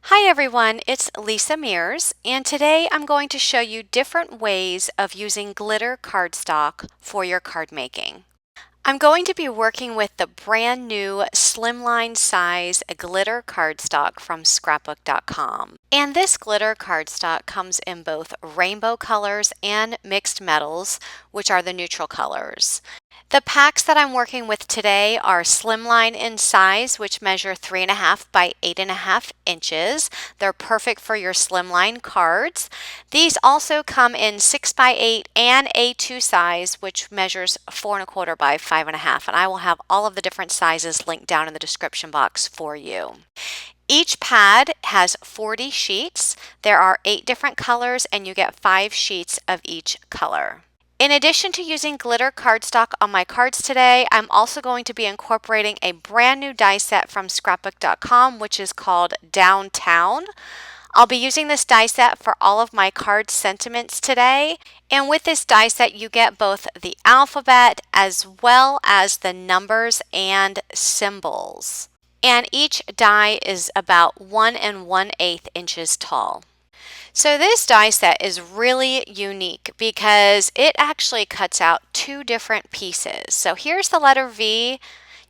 Hi everyone, it's Lisa Mears, and today I'm going to show you different ways of using glitter cardstock for your card making. I'm going to be working with the brand new slimline size glitter cardstock from Scrapbook.com. And this glitter cardstock comes in both rainbow colors and mixed metals, which are the neutral colors. The packs that I'm working with today are slimline in size, which measure 3.5 by 8.5 inches. They're perfect for your slimline cards. These also come in 6 by 8 and A2 size, which measures 4.25 by 5.5. And I will have all of the different sizes linked down in the description box for you. Each pad has 40 sheets. There are 8 different colors, and you get 5 sheets of each color. In addition to using glitter cardstock on my cards today, I'm also going to be incorporating a brand new die set from Scrapbook.com, which is called Downtown. I'll be using this die set for all of my card sentiments today. And with this die set, you get both the alphabet as well as the numbers and symbols. And each die is about 1 1/8 inches tall. So this die set is really unique because it actually cuts out 2 different pieces. So here's the letter V.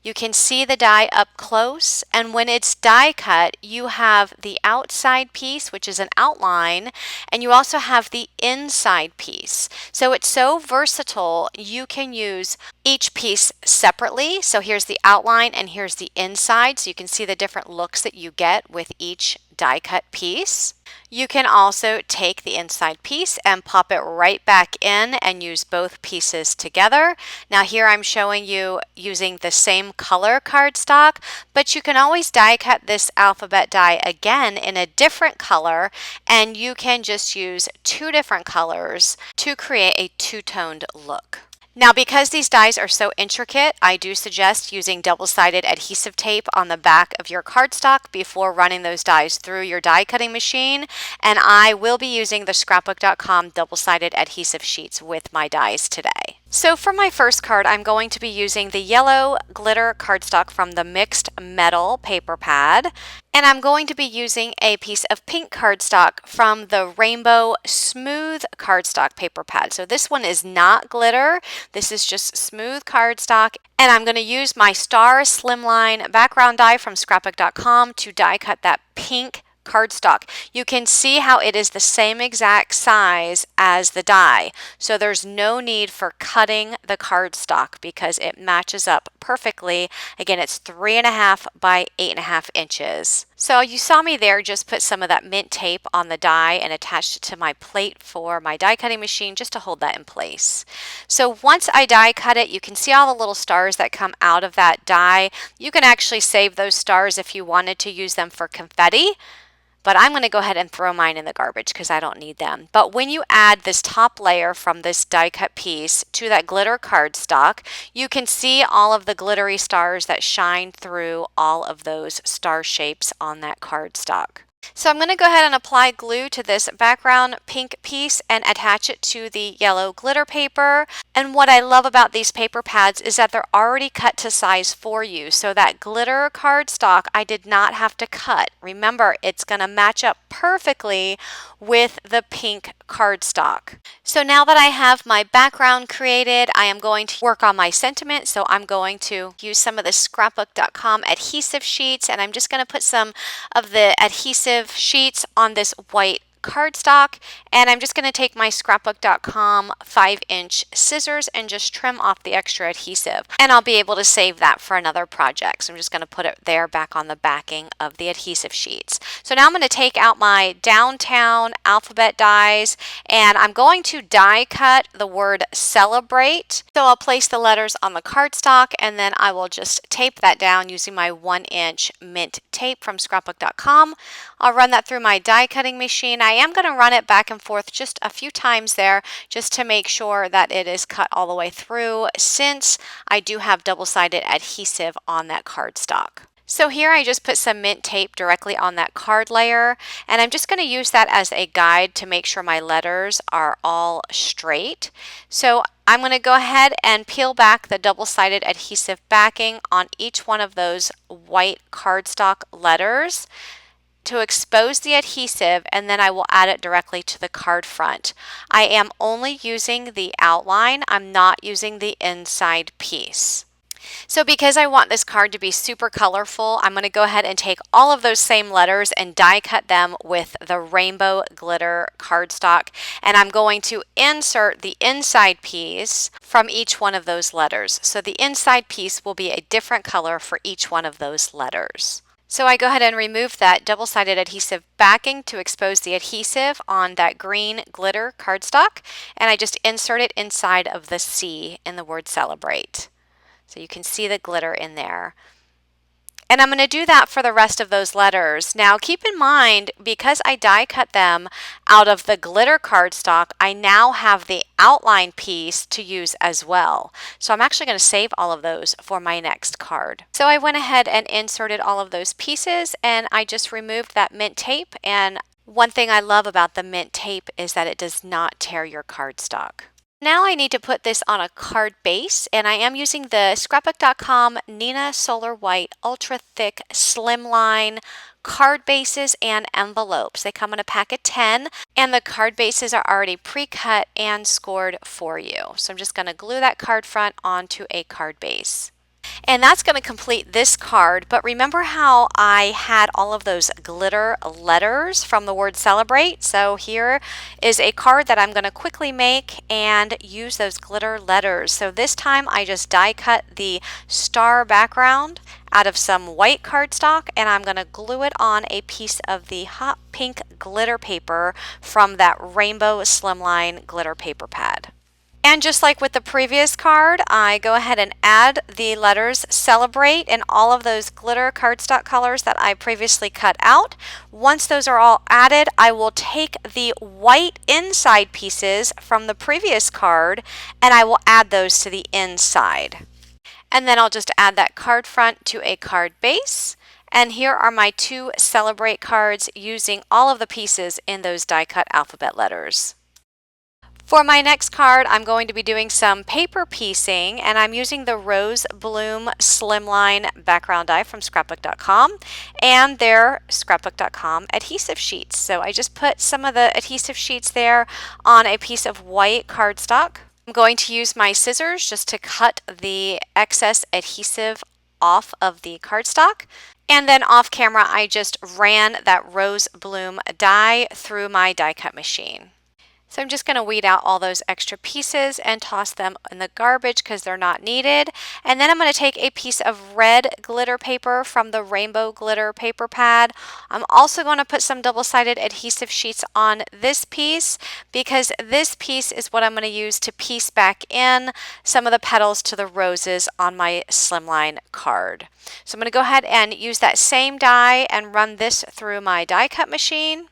You can see the die up close, and when it's die cut, you have the outside piece, which is an outline, and you also have the inside piece. So it's so versatile, you can use each piece separately. So here's the outline and here's the inside, so you can see the different looks that you get with each die cut piece. You can also take the inside piece and pop it right back in and use both pieces together. Now here I'm showing you using the same color cardstock, but you can always die cut this alphabet die again in a different color, and you can just use 2 different colors to create a two-toned look. Now, because these dies are so intricate, I do suggest using double-sided adhesive tape on the back of your cardstock before running those dies through your die cutting machine, and I will be using the Scrapbook.com double-sided adhesive sheets with my dies today. So for my first card, I'm going to be using the yellow glitter cardstock from the mixed metal paper pad, and I'm going to be using a piece of pink cardstock from the rainbow smooth cardstock paper pad. So this one is not glitter, this is just smooth cardstock, and I'm going to use my star slimline background die from Scrapbook.com to die cut that pink cardstock. You can see how it is the same exact size as the die, so there's no need for cutting the cardstock because it matches up perfectly. Again, it's 3.5 by 8.5 inches. So you saw me there just put some of that mint tape on the die and attached it to my plate for my die cutting machine just to hold that in place. So once I die cut it, you can see all the little stars that come out of that die. You can actually save those stars if you wanted to use them for confetti, but I'm going to go ahead and throw mine in the garbage because I don't need them. But when you add this top layer from this die cut piece to that glitter cardstock, you can see all of the glittery stars that shine through all of those star shapes on that cardstock. So I'm going to go ahead and apply glue to this background pink piece and attach it to the yellow glitter paper. And what I love about these paper pads is that they're already cut to size for you. So that glitter cardstock I did not have to cut. Remember, it's going to match up perfectly with the pink cardstock. So now that I have my background created, I am going to work on my sentiment. So I'm going to use some of the Scrapbook.com adhesive sheets, and I'm just going to put some of the adhesive sheets on this white cardstock, and I'm just going to take my Scrapbook.com 5-inch scissors and just trim off the extra adhesive, and I'll be able to save that for another project. So I'm just going to put it there back on the backing of the adhesive sheets. So now I'm going to take out my downtown alphabet dies, and I'm going to die cut the word celebrate. So I'll place the letters on the cardstock, and then I will just tape that down using my 1-inch mint tape from Scrapbook.com. I'll run that through my die cutting machine. I am going to run it back and forth just a few times there just to make sure that it is cut all the way through, since I do have double-sided adhesive on that cardstock. So here I just put some mint tape directly on that card layer, and I'm just going to use that as a guide to make sure my letters are all straight. So I'm going to go ahead and peel back the double-sided adhesive backing on each one of those white cardstock letters to expose the adhesive, and then I will add it directly to the card front. I am only using the outline. I'm not using the inside piece. So because I want this card to be super colorful, I'm going to go ahead and take all of those same letters and die cut them with the rainbow glitter cardstock. And I'm going to insert the inside piece from each one of those letters. So the inside piece will be a different color for each one of those letters. So I go ahead and remove that double-sided adhesive backing to expose the adhesive on that green glitter cardstock, and I just insert it inside of the C in the word celebrate. So you can see the glitter in there. And I'm going to do that for the rest of those letters. Now keep in mind, because I die cut them out of the glitter cardstock, I now have the outline piece to use as well. So I'm actually going to save all of those for my next card. So I went ahead and inserted all of those pieces, and I just removed that mint tape. And one thing I love about the mint tape is that it does not tear your cardstock. Now I need to put this on a card base, and I am using the Scrapbook.com Nina Solar White Ultra Thick Slimline card bases and envelopes. They come in a pack of 10, and the card bases are already pre-cut and scored for you. So I'm just going to glue that card front onto a card base. And that's going to complete this card, but remember how I had all of those glitter letters from the word celebrate? So here is a card that I'm going to quickly make and use those glitter letters. So this time I just die cut the star background out of some white cardstock, and I'm going to glue it on a piece of the hot pink glitter paper from that rainbow slimline glitter paper pad. And just like with the previous card, I go ahead and add the letters Celebrate in all of those glitter cardstock colors that I previously cut out. Once those are all added, I will take the white inside pieces from the previous card and I will add those to the inside. And then I'll just add that card front to a card base. And here are my two Celebrate cards using all of the pieces in those die cut alphabet letters. For my next card, I'm going to be doing some paper piecing, and I'm using the Rose Bloom Slimline background die from Scrapbook.com and their Scrapbook.com adhesive sheets. So I just put some of the adhesive sheets there on a piece of white cardstock. I'm going to use my scissors just to cut the excess adhesive off of the cardstock. And then off camera, I just ran that Rose Bloom die through my die cut machine. So I'm just going to weed out all those extra pieces and toss them in the garbage because they're not needed. And then I'm going to take a piece of red glitter paper from the rainbow glitter paper pad. I'm also going to put some double-sided adhesive sheets on this piece because this piece is what I'm going to use to piece back in some of the petals to the roses on my slimline card. So I'm going to go ahead and use that same die and run this through my die cut machine.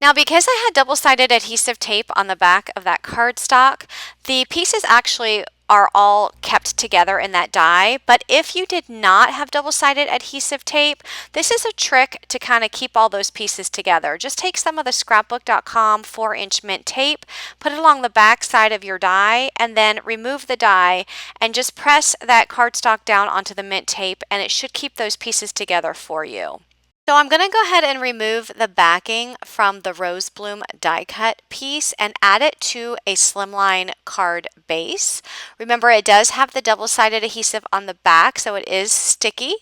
Now, because I had double-sided adhesive tape on the back of that cardstock, the pieces actually are all kept together in that die. But if you did not have double-sided adhesive tape, this is a trick to kind of keep all those pieces together. Just take some of the Scrapbook.com 4-inch mint tape, put it along the back side of your die, and then remove the die and just press that cardstock down onto the mint tape, and it should keep those pieces together for you. So I'm going to go ahead and remove the backing from the Rose Bloom die cut piece and add it to a slimline card base. Remember, it does have the double-sided adhesive on the back, so it is sticky.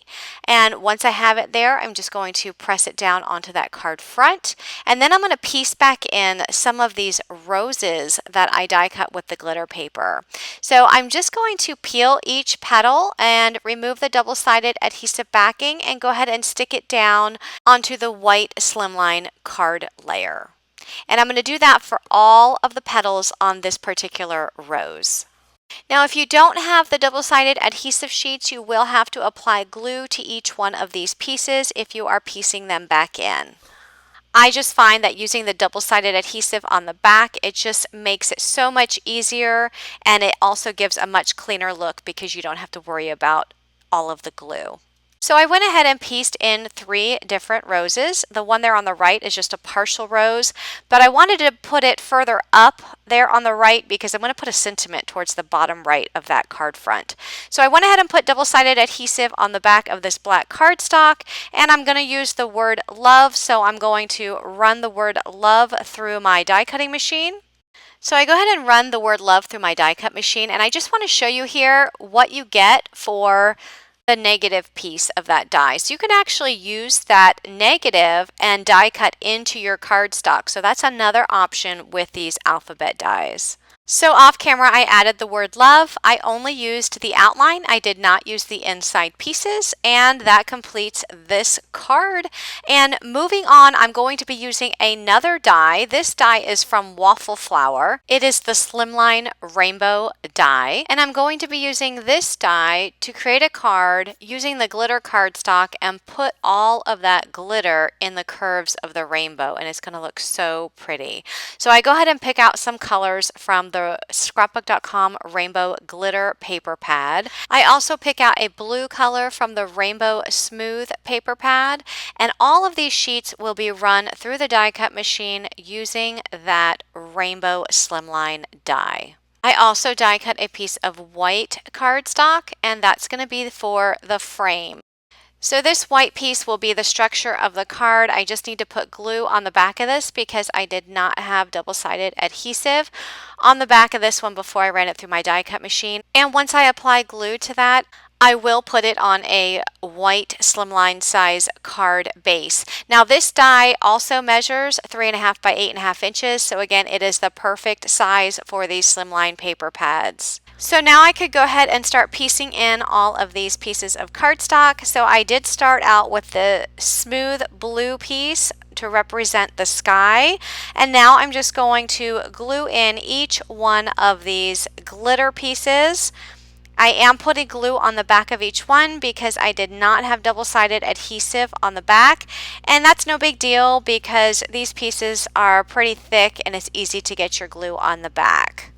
And once I have it there, I'm just going to press it down onto that card front. And then I'm going to piece back in some of these roses that I die cut with the glitter paper. So I'm just going to peel each petal and remove the double-sided adhesive backing and go ahead and stick it down onto the white slimline card layer. And I'm going to do that for all of the petals on this particular rose. Now, if you don't have the double-sided adhesive sheets, you will have to apply glue to each one of these pieces if you are piecing them back in. I just find that using the double-sided adhesive on the back, it just makes it so much easier, and it also gives a much cleaner look because you don't have to worry about all of the glue. So I went ahead and pieced in 3 different roses. The one there on the right is just a partial rose, but I wanted to put it further up there on the right because I'm going to put a sentiment towards the bottom right of that card front. So I went ahead and put double-sided adhesive on the back of this black cardstock, and I'm going to use the word love, so I'm going to run the word love through my die cutting machine. So I go ahead and run the word love through my die cut machine, and I just want to show you here what you get for the negative piece of that die. So you can actually use that negative and die cut into your cardstock. So that's another option with these alphabet dies. So off camera, I added the word love. I only used the outline. I did not use the inside pieces, and that completes this card. And moving on, I'm going to be using another die. This die is from Waffle Flower. It is the Slimline Rainbow die, and I'm going to be using this die to create a card using the glitter cardstock and put all of that glitter in the curves of the rainbow, and it's going to look so pretty. So I go ahead and pick out some colors from the Scrapbook.com Rainbow Glitter Paper Pad. I also pick out a blue color from the Rainbow Smooth Paper Pad, and all of these sheets will be run through the die cut machine using that Rainbow Slimline die. I also die cut a piece of white cardstock, and that's going to be for the frame. So this white piece will be the structure of the card. I just need to put glue on the back of this because I did not have double-sided adhesive on the back of this one before I ran it through my die cut machine. And once I apply glue to that, I will put it on a white slimline size card base. Now this die also measures 3.5 by 8.5 inches. So again, it is the perfect size for these slimline paper pads. So now I could go ahead and start piecing in all of these pieces of cardstock. So I did start out with the smooth blue piece to represent the sky, and now I'm just going to glue in each one of these glitter pieces. I am putting glue on the back of each one because I did not have double-sided adhesive on the back, and that's no big deal because these pieces are pretty thick and it's easy to get your glue on the back.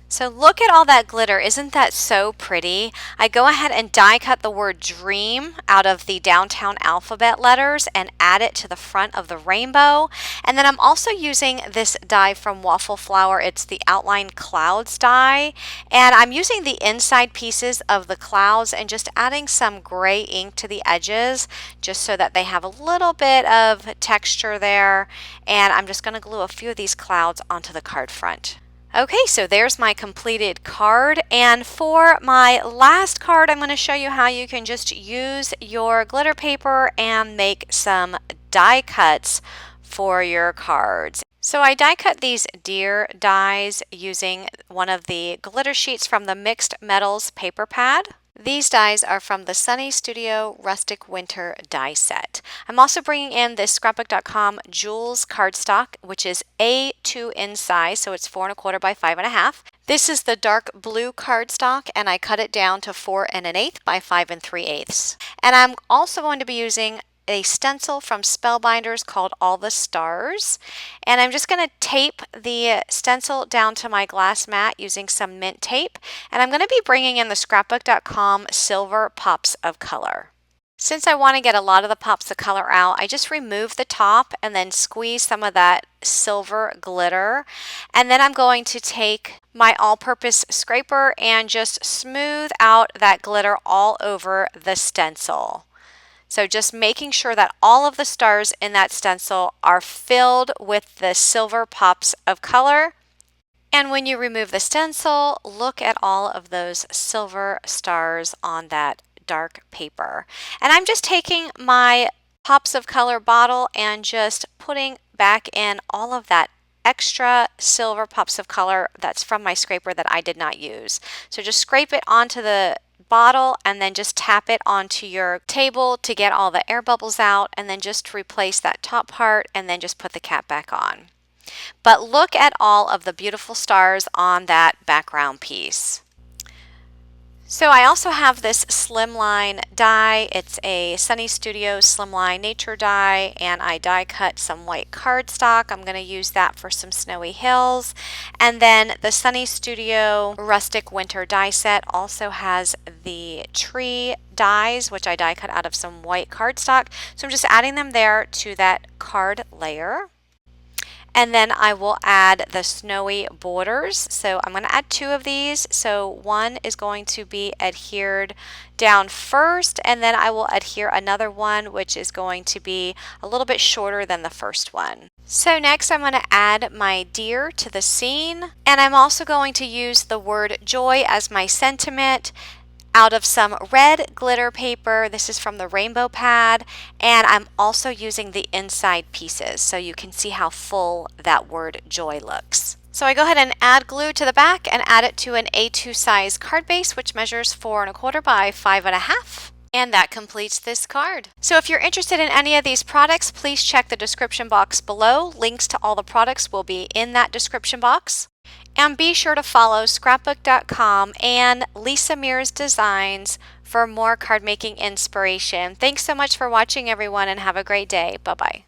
So look at all that glitter. Isn't that so pretty? I go ahead and die cut the word dream out of the downtown alphabet letters and add it to the front of the rainbow. And then I'm also using this die from Waffle Flower. It's the outline clouds die. And I'm using the inside pieces of the clouds and just adding some gray ink to the edges just so that they have a little bit of texture there. And I'm just going to glue a few of these clouds onto the card front. Okay, so there's my completed card, and for my last card I'm going to show you how you can just use your glitter paper and make some die cuts for your cards. So I die cut these deer dies using one of the glitter sheets from the Mixed Metals paper pad. These dies are from the Sunny Studio Rustic Winter die set. I'm also bringing in this Scrapbook.com Jewels cardstock, which is A2 in size, so it's 4.25 by 5.5. This is the dark blue cardstock, and I cut it down to 4 1/8 by 5 3/8. And I'm also going to be using a stencil from Spellbinders called All the Stars, and I'm just going to tape the stencil down to my glass mat using some mint tape, and I'm going to be bringing in the Scrapbook.com Silver Pops of Color. Since I want to get a lot of the pops of color out, I just remove the top and then squeeze some of that silver glitter, and then I'm going to take my all-purpose scraper and just smooth out that glitter all over the stencil. So just making sure that all of the stars in that stencil are filled with the silver pops of color. And when you remove the stencil, look at all of those silver stars on that dark paper. And I'm just taking my pops of color bottle and just putting back in all of that extra silver pops of color that's from my scraper that I did not use. So just scrape it onto the bottle and then just tap it onto your table to get all the air bubbles out, and then just replace that top part and then just put the cap back on. But look at all of the beautiful stars on that background piece. So I also have this slimline die. It's a Sunny Studio slimline nature die, and I die cut some white cardstock. I'm going to use that for some snowy hills. And then the Sunny Studio rustic winter die set also has the tree dies, which I die cut out of some white cardstock. So I'm just adding them there to that card layer. And then I will add the snowy borders. So I'm going to add 2 of these. So one is going to be adhered down first, and then I will adhere another one, which is going to be a little bit shorter than the first one. So next I'm going to add my deer to the scene, and I'm also going to use the word joy as my sentiment out of some red glitter paper. This is from the rainbow pad, and I'm also using the inside pieces so you can see how full that word joy looks. So I go ahead and add glue to the back and add it to an A2 size card base, which measures 4 1/4 by 5 1/2. And that completes this card. So if you're interested in any of these products, please check the description box below. Links to all the products will be in that description box. And be sure to follow Scrapbook.com and Lisa Mears Designs for more card making inspiration. Thanks so much for watching, everyone, and have a great day. Bye-bye.